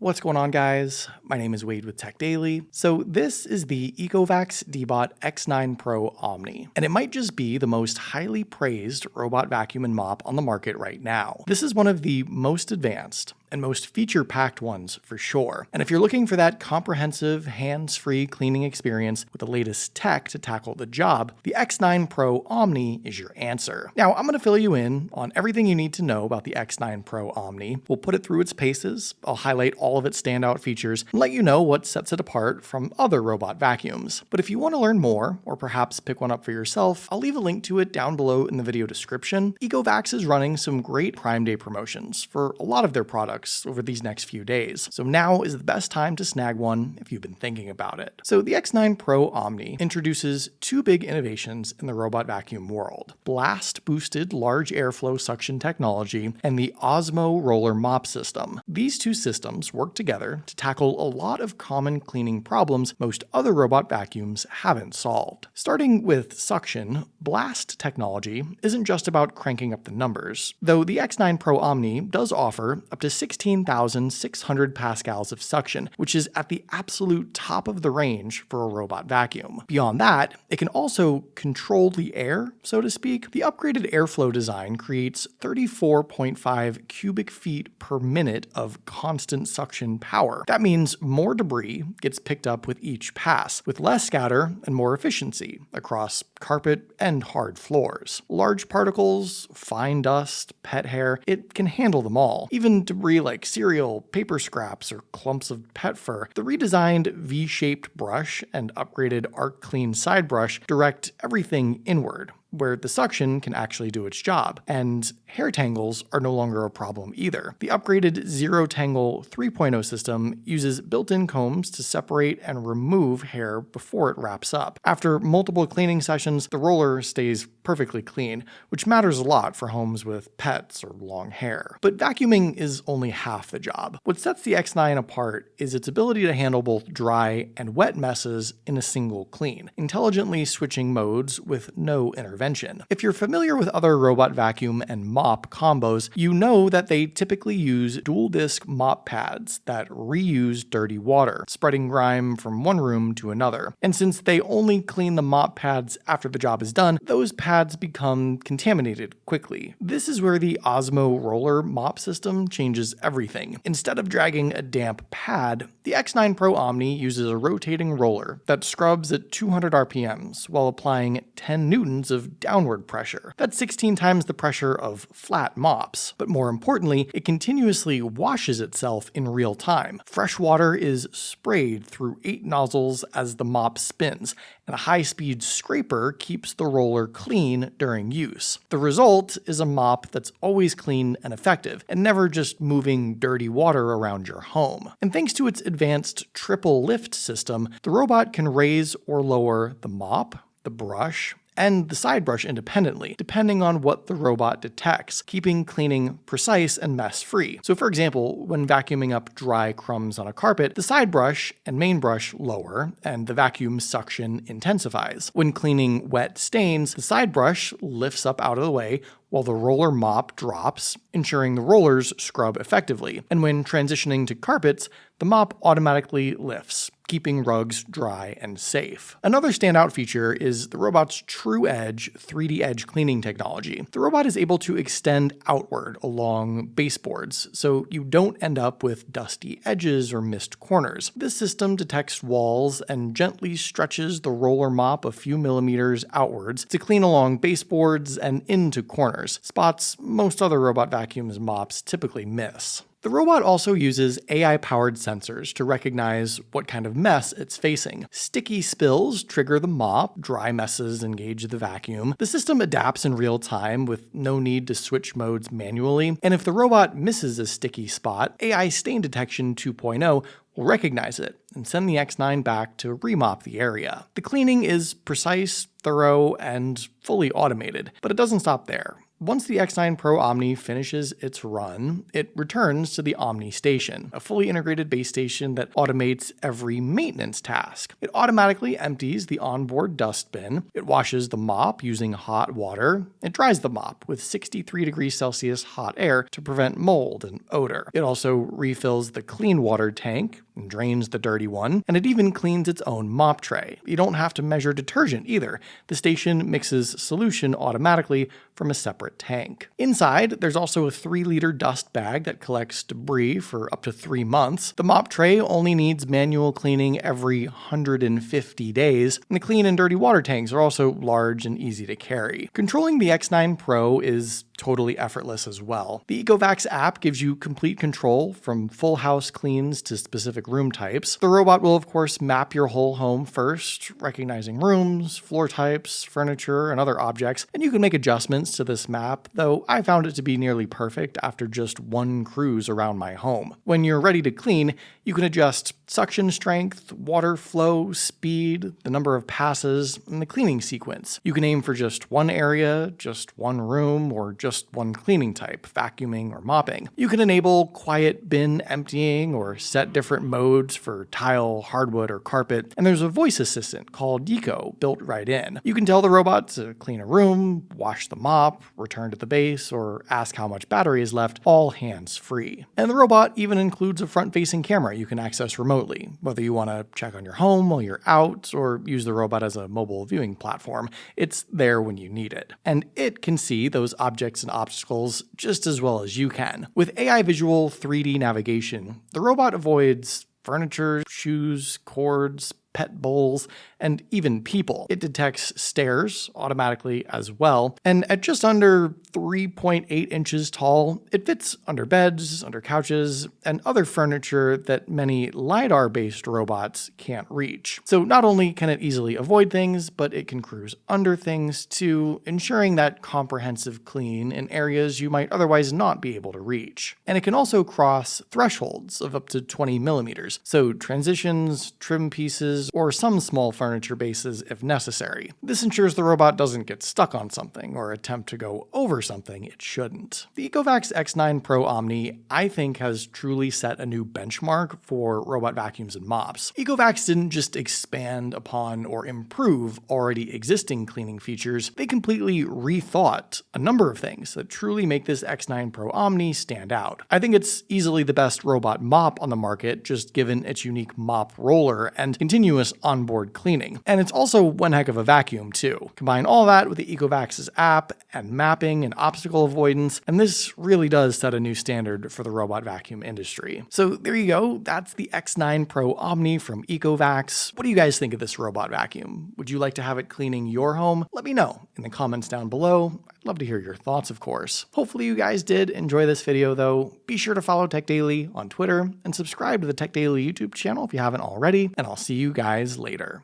What's going on, guys? My name is Wade with TechDaily. So this is the ECOVACS Deebot X9 Pro Omni, and it might just be the most highly praised robot vacuum and mop on the market right now. This is one of the most advanced and most feature-packed ones for sure. And if you're looking for that comprehensive, hands-free cleaning experience with the latest tech to tackle the job, the X9 Pro Omni is your answer. Now, I'm gonna fill you in on everything you need to know about the X9 Pro Omni. We'll put it through its paces, I'll highlight all of its standout features, and let you know what sets it apart from other robot vacuums. But if you wanna learn more, or perhaps pick one up for yourself, I'll leave a link to it down below in the video description. ECOVACS is running some great Prime Day promotions for a lot of their products over these next few days, so now is the best time to snag one if you've been thinking about it. So the X9 Pro Omni introduces two big innovations in the robot vacuum world: blast boosted large airflow suction technology and the OZMO Roller Mop system. These two systems work together to tackle a lot of common cleaning problems most other robot vacuums haven't solved. Starting with suction, blast technology isn't just about cranking up the numbers, though the X9 Pro Omni does offer up to 16,600 pascals of suction, which is at the absolute top of the range for a robot vacuum. Beyond that, it can also control the air, so to speak. The upgraded airflow design creates 34.5 cubic feet per minute of constant suction power. That means more debris gets picked up with each pass, with less scatter and more efficiency across carpet and hard floors. Large particles, fine dust, pet hair, it can handle them all. Even debris like cereal, paper scraps, or clumps of pet fur. The redesigned V-shaped brush and upgraded Arc Clean side brush direct everything inward, where the suction can actually do its job, and hair tangles are no longer a problem either. The upgraded Zero Tangle 3.0 system uses built-in combs to separate and remove hair before it wraps up. After multiple cleaning sessions, the roller stays perfectly clean, which matters a lot for homes with pets or long hair. But vacuuming is only half the job. What sets the X9 apart is its ability to handle both dry and wet messes in a single clean, intelligently switching modes with no intervention. If you're familiar with other robot vacuum and mop combos, you know that they typically use dual disc mop pads that reuse dirty water, spreading grime from one room to another. And since they only clean the mop pads after the job is done, those pads become contaminated quickly. This is where the OZMO Roller Mop system changes everything. Instead of dragging a damp pad, the X9 Pro Omni uses a rotating roller that scrubs at 200 RPMs while applying 10 newtons of downward pressure. That's 16 times the pressure of flat mops. But more importantly, it continuously washes itself in real time. Fresh water is sprayed through 8 nozzles as the mop spins, and a high-speed scraper keeps the roller clean during use. The result is a mop that's always clean and effective, and never just moving dirty water around your home. And thanks to its advanced triple lift system, the robot can raise or lower the mop, the brush, and the side brush independently, depending on what the robot detects, keeping cleaning precise and mess-free. So for example, when vacuuming up dry crumbs on a carpet, the side brush and main brush lower, and the vacuum suction intensifies. When cleaning wet stains, the side brush lifts up out of the way, while the roller mop drops, ensuring the rollers scrub effectively. And when transitioning to carpets, the mop automatically lifts, keeping rugs dry and safe. Another standout feature is the robot's True Edge 3D Edge cleaning technology. The robot is able to extend outward along baseboards, so you don't end up with dusty edges or missed corners. This system detects walls and gently stretches the roller mop a few millimeters outwards to clean along baseboards and into corners, spots most other robot vacuums mops typically miss. The robot also uses AI-powered sensors to recognize what kind of mess it's facing. Sticky spills trigger the mop, dry messes engage the vacuum. The system adapts in real time with no need to switch modes manually, and if the robot misses a sticky spot, AI Stain Detection 2.0 will recognize it and send the X9 back to remop the area. The cleaning is precise, thorough, and fully automated, but it doesn't stop there. Once the X9 Pro Omni finishes its run, it returns to the Omni Station, a fully integrated base station that automates every maintenance task. It automatically empties the onboard dust bin, it washes the mop using hot water, it dries the mop with 63 degrees Celsius hot air to prevent mold and odor. It also refills the clean water tank and drains the dirty one, and it even cleans its own mop tray. You don't have to measure detergent either. The station mixes solution automatically from a separate tank. Inside, there's also a 3-liter dust bag that collects debris for up to 3 months. The mop tray only needs manual cleaning every 150 days, and the clean and dirty water tanks are also large and easy to carry. Controlling the X9 Pro is totally effortless as well. The ECOVACS app gives you complete control from full house cleans to specific room types. The robot will of course map your whole home first, recognizing rooms, floor types, furniture, and other objects, and you can make adjustments to this map, though I found it to be nearly perfect after just one cruise around my home. When you're ready to clean, you can adjust suction strength, water flow, speed, the number of passes, and the cleaning sequence. You can aim for just one area, just one room, or just one cleaning type, vacuuming or mopping. You can enable quiet bin emptying or set different modes for tile, hardwood, or carpet, and there's a voice assistant called Deco built right in. You can tell the robot to clean a room, wash the mop, return to the base, or ask how much battery is left, all hands-free. And the robot even includes a front-facing camera you can access remotely, whether you want to check on your home while you're out or use the robot as a mobile viewing platform. It's there when you need it. And it can see those objects and obstacles just as well as you can. With AI visual 3D navigation, the robot avoids furniture, shoes, cords, pet bowls, and even people. It detects stairs automatically as well, and at just under 3.8 inches tall, it fits under beds, under couches, and other furniture that many LiDAR-based robots can't reach. So not only can it easily avoid things, but it can cruise under things too, ensuring that comprehensive clean in areas you might otherwise not be able to reach. And it can also cross thresholds of up to 20 millimeters, so transitions, trim pieces, or some small furniture bases if necessary. This ensures the robot doesn't get stuck on something or attempt to go over something it shouldn't. The ECOVACS X9 Pro Omni, I think, has truly set a new benchmark for robot vacuums and mops. ECOVACS didn't just expand upon or improve already existing cleaning features, they completely rethought a number of things that truly make this X9 Pro Omni stand out. I think it's easily the best robot mop on the market, just given its unique mop roller and continuous onboard cleaning. And it's also one heck of a vacuum too. Combine all that with the ECOVACS app and mapping and obstacle avoidance, and this really does set a new standard for the robot vacuum industry. So there you go, that's the X9 Pro Omni from ECOVACS. What do you guys think of this robot vacuum? Would you like to have it cleaning your home? Let me know in the comments down below. I'd love to hear your thoughts, of course. Hopefully you guys did enjoy this video though. Be sure to follow TechDaily on Twitter and subscribe to the TechDaily YouTube channel if you haven't already, and I'll see you guys later.